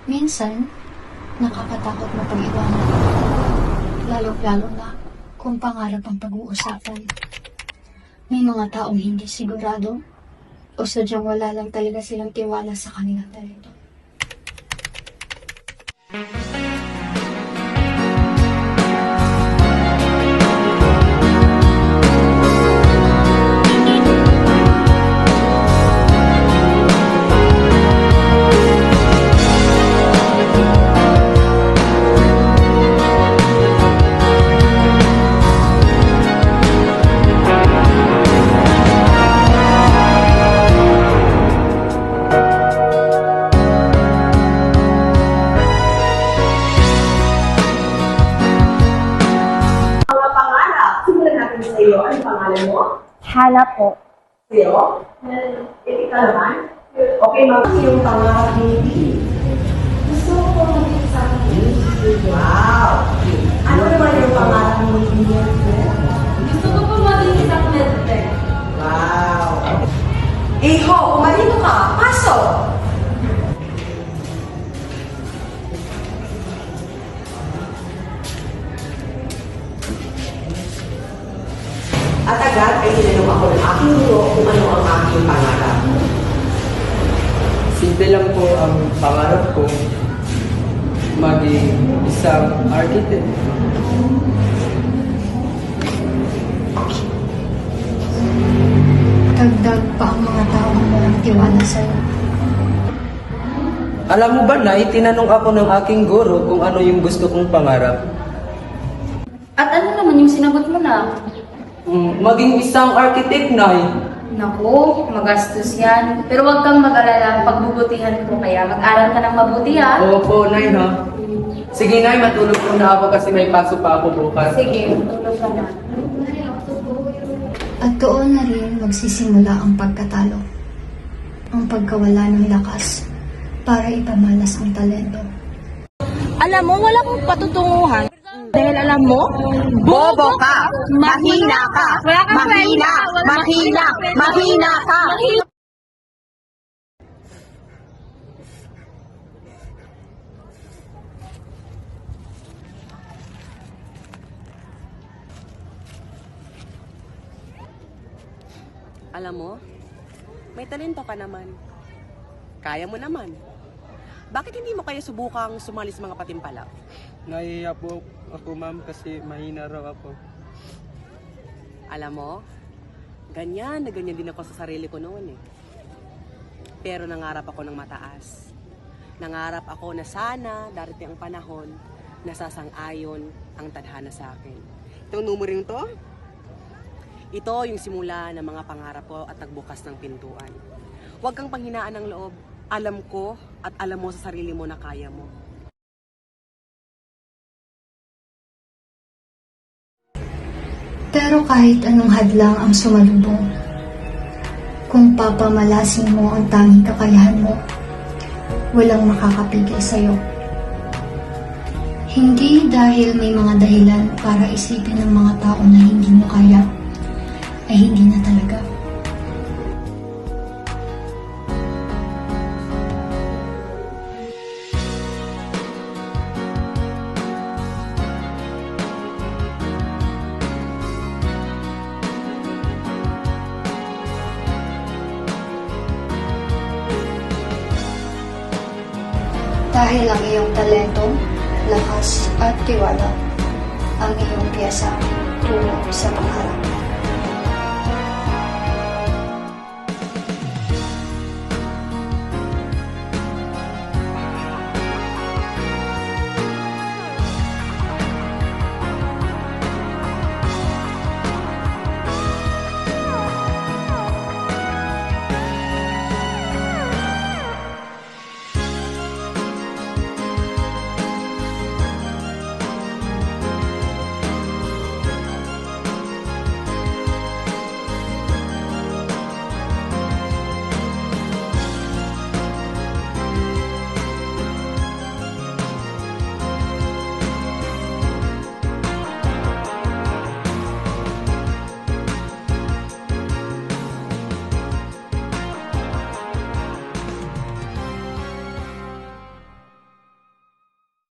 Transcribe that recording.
Minsan, nakakatakot na pag-iwanan. Lalo-lalo na kung pangarap ang pag-uusapan. May mga taong hindi sigurado o sadyang wala lang talaga silang tiwala sa kanilang talento. Sa'yo, ano pangalan mo? Hana po. Sa'yo? Ikaw naman? Okay, ano yung pangarap ni Bibi? Gusto ko maging isang Miss. Wow! Ano naman yung pangarap ni Bibi? Gusto ko po maging isang medtech. Wow! Iho, umalino ka! Pasok! At agad ay tinanong ako ng aking guro kung ano ang aking pangarap. Simple lang po ang pangarap ko, maging isang architect. Dagdag pa ang mga taong walang tiwala sa'yo. Alam mo ba na, itinanong ako ng aking guro kung ano yung gusto kong pangarap. At ano naman yung sinagot mo na? Maging isang architect, Nay. Naku, magastos yan. Pero huwag kang mag-alala, pagbubutihan ko. Kaya mag-aral ka ng mabuti ha. Opo, Nay, ha? Sige, Nay, matulog po na ako kasi may pasok pa ako bukas. Sige, tulog ka na. At doon na rin magsisimula ang pagkatalo. Ang pagkawala ng lakas para ipamalas ang talento. Alam mo, wala kang patutunguhan. Dahil alam mo, Bobo ka! Mahina ka! Wala kang Mahina! kwenta. Mahina! Mahina ka! Alam mo, may talento ka naman. Kaya mo naman. Bakit hindi mo kaya subukang sumali sa mga patimpalak? Nahihiya po ako, ma'am, kasi mahina raw ako. Alam mo, ganyan na ganyan din ako sa sarili ko noon eh. Pero nangarap ako ng mataas. Nangarap ako na sana darating ang panahon na sasang-ayon ang tadhana sa akin. Itong numerong to, ito yung simula ng mga pangarap ko at nagbukas ng pintuan. Huwag kang panghinaan ng loob. Alam ko at alam mo sa sarili mo na kaya mo. Pero kahit anong hadlang ang sumalubong, kung papamalasin mo ang tanging kakayahan mo, walang makakapigil sa'yo. Hindi dahil may mga dahilan para isipin ng mga tao na hindi mo kaya, ay hindi na talaga. Dahil ang iyong talento, lakas at tiwala ang iyong piyasa tungo sa pangarap.